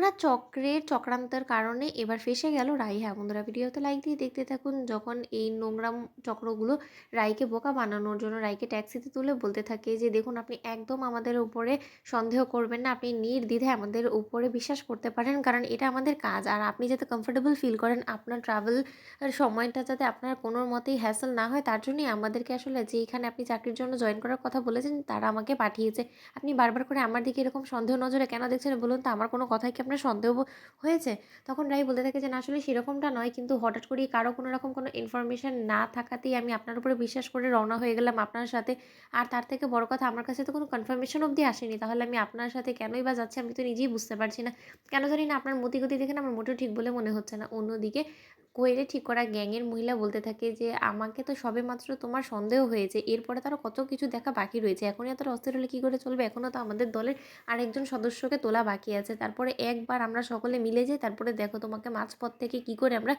নোংরা চক্রের চক্রান্তের কারণে এবার ফেঁসে গেল রাই। হ্যাঁ বন্ধুরা, ভিডিওতে লাইক দিয়ে দেখতে থাকুন। যখন এই নোংরাম চক্রগুলো রাইকে বোকা বানানোর জন্য রাইকে ট্যাক্সিতে তুলে বলতে থাকে যে, দেখুন আপনি একদম আমাদের উপরে সন্দেহ করবেন না, আপনি নির্দ্বিধায় আমাদের উপরে বিশ্বাস করতে পারেন, কারণ এটা আমাদের কাজ। আর আপনি যাতে কমফোর্টেবল ফিল করেন, আপনার ট্রাভেল সময়টা যাতে আপনার কোনো মতেই হ্যাসেল না হয়, তার জন্যই আমাদেরকে আসলে যেইখানে আপনি চাকরির জন্য জয়েন করার কথা বলেছেন তারা আমাকে পাঠিয়েছে। আপনি বারবার করে আমার দিকে এরকম সন্দেহ নজরে কেন দেখছেন বলুন তো? আমার কোনো কথায় কি আপনার সন্দেহ হয়েছে? তখন রাই বলতে থাকে যে, না আসলে সেরকমটা নয়, কিন্তু হঠাৎ করেই কারো কোনো রকম কোনো ইনফরমেশন না থাকাতেই আমি আপনার উপরে বিশ্বাস করে রওনা হয়ে গেলাম আপনার সাথে। আর তার থেকে বড় কথা, আমার কাছে তো কোনো কনফার্মেশন অবধি আসেনি। তাহলে আমি আপনার সাথে কেনই বা যাচ্ছি আমি তো নিজেই বুঝতে পারছি না। কেন জানি না আপনার মতিগতি দেখে না আমার মোটেও ঠিক বলে মনে হচ্ছে না। অন্যদিকে কোয়েলে ঠিক করা গ্যাংয়ের মহিলা বলতে থাকে যে, আমাকে তো সবেমাত্র তোমার সন্দেহ হয়েছে। এরপরে তো আরো কত কিছু দেখা বাকি রয়েছে। এখনই এতটা অস্থির হলে কি করে চলবে? এখনও তো আমাদের দলের আরেকজন সদস্যকে তোলা বাকি আছে। তারপরে একবার আমরা সকলে মিলে যাই, তারপরে দেখো তোমাকে মাঝপথ থেকে কি করে আমরা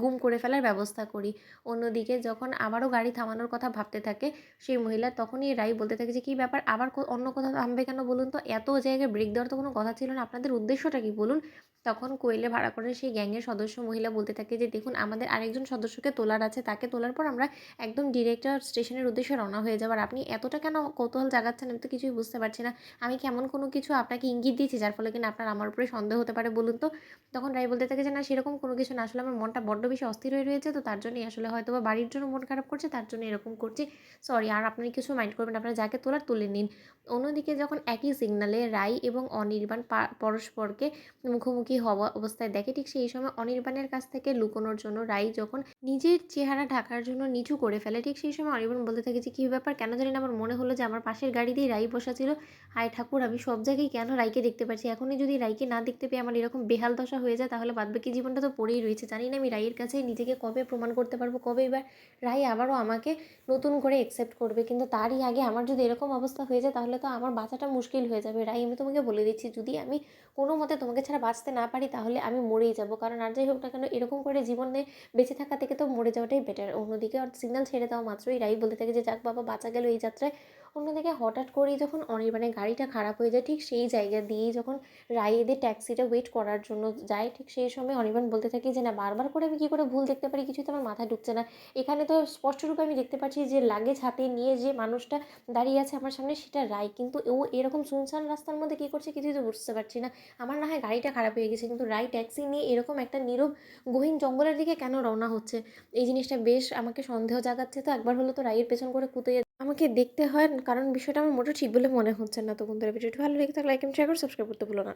গুম করে ফেলার ব্যবস্থা করি। অন্যদিকে যখন আবারও গাড়ি থামানোর কথা ভাবতে থাকে সেই মহিলা, তখনই রাই বলতে থাকে যে, কি ব্যাপার আবার অন্য কোথাও থামবে কেন বলুন তো? এত জায়গায় ব্রেক দেওয়ার তো কোনো কথা ছিল না। আপনাদের উদ্দেশ্যটা কি বলুন? তখন কোয়েলে ভাড়া করে সেই গ্যাংয়ের সদস্য মহিলা বলতে থাকে যে, দেখুন আমাদের আরেকজন সদস্যকে তোলার আছে। তাকে তোলার পর আমরা একদম ডিরেক্ট স্টেশনের উদ্দেশ্যে রওনা হয়ে যাবো। আর আপনি এতটা কেন কৌতূহল জাগাচ্ছেন আমি তো কিছুই বুঝতে পারছি না। আমি কি এমন কোনো কিছু আপনাকে ইঙ্গিত দিয়েছি যার ফলে কিনা আপনার আমার উপরে সন্দেহ হতে পারে বলুন তো? তখন রাই বলতে থাকে যে, না সেরকম কোনো কিছু না। আসলে আমার মনটা বড্ড বেশি অস্থির হয়ে রয়েছে, তো তার জন্যই আসলে হয়তোবা বাড়ির জন্য মন খারাপ করছে, তার জন্য এরকম করছি। সরি, আর আপনি কিছু মাইন্ড করবেন না। আপনারা যাকে তোলার তুলে নিন। অন্যদিকে যখন একই সিগন্যালে রাই এবং অনির্বাণ পরস্পরকে মুখোমুখি হওয়া অবস্থায় দেখে, ঠিক সেই সময় অনির্বাণের কাছ থেকে লুকোনোর জন্য রাই যখন নিজের চেহারা ঢাকার জন্য নিচু করে ফেলে, ঠিক সেই সময় অনির্বাণ বলতে থাকে যে, কী ব্যাপার? কেন জানি না আমার মনে হলো যে আমার পাশের গাড়িতেই রাই বসা ছিল। হায় ঠাকুর! আমি সব জায়গায় কেন রাইকে দেখতে পাচ্ছি? এখনই যদি রাইকে না দেখতে পেয়ে আমার এরকম বেহাল দশা হয়ে যায়, তাহলে বাদবাকি জীবনটা তো পড়েই রয়েছে। জানি না আমি রাইয়ের কাছে নিজেকে কবে প্রমাণ করতে পারবো, কবে এবার রাই আবারও আমাকে নতুন করে অ্যাকসেপ্ট করবে। কিন্তু তারই আগে আমার যদি এরকম অবস্থা হয়ে যায়, তাহলে তো আমার বাঁচাটা মুশকিল হয়ে যাবে। রাই, আমি তোমাকে বলে দিচ্ছি, যদি আমি কোনো মতে তোমাকে ছাড়া বাঁচতে না পারি, তাহলে আমি মরেই যাবো। কারণ আর যাই হোক না কেন, এরকম করে জীবনে বেঁচে থাকা থেকে তো মরে যাওয়াটাই বেটার। অন্যদিকে সিগন্যাল ছেড়ে দেওয়া মাত্রই রাই বলতে থাকে যে, যাক বাবা, বাঁচা গেল এই যাত্রায়। অন্যদিকে হঠাৎ করেই যখন অনির্বাণের গাড়িটা খারাপ হয়ে যায়, ঠিক সেই জায়গা দিয়েই যখন রাই এদের ট্যাক্সিটা ওয়েট করার জন্য যায়, ঠিক সেই সময় অনির্বাণ বলতে থাকে যে, না বারবার করে আমি কী করে ভুল দেখতে পারি, কিছুই তো আমার মাথায় ঢুকছে না। এখানে তো স্পষ্টরূপে আমি দেখতে পাচ্ছি যে লাগেজ হাতে নিয়ে যে মানুষটা দাঁড়িয়ে আছে আমার সামনে, সেটা রাই। কিন্তু ও এরকম শুনশান রাস্তার মধ্যে কী করছে কিছুই তো বুঝতে পারছি না। আমার না হয় গাড়িটা খারাপ হয়ে গেছে, কিন্তু রাই ট্যাক্সি নিয়ে এরকম একটা নীরব গহীন জঙ্গলের দিকে কেন রওনা হচ্ছে? এই জিনিসটা বেশ আমাকে সন্দেহ জাগাচ্ছে। তো একবার হলো তো রাইয়ের পেছন করে কুতিয়ে আমাকে দেখতে হয়, কারণ বিষয়টা আমার মোটেও ঠিক বলে মনে হচ্ছে না। তো বন্ধুরা, ভিডিওটি ভালো লেগে থাকলে লাইক এবং শেয়ার করে সাবস্ক্রাইব করতে ভুলো না।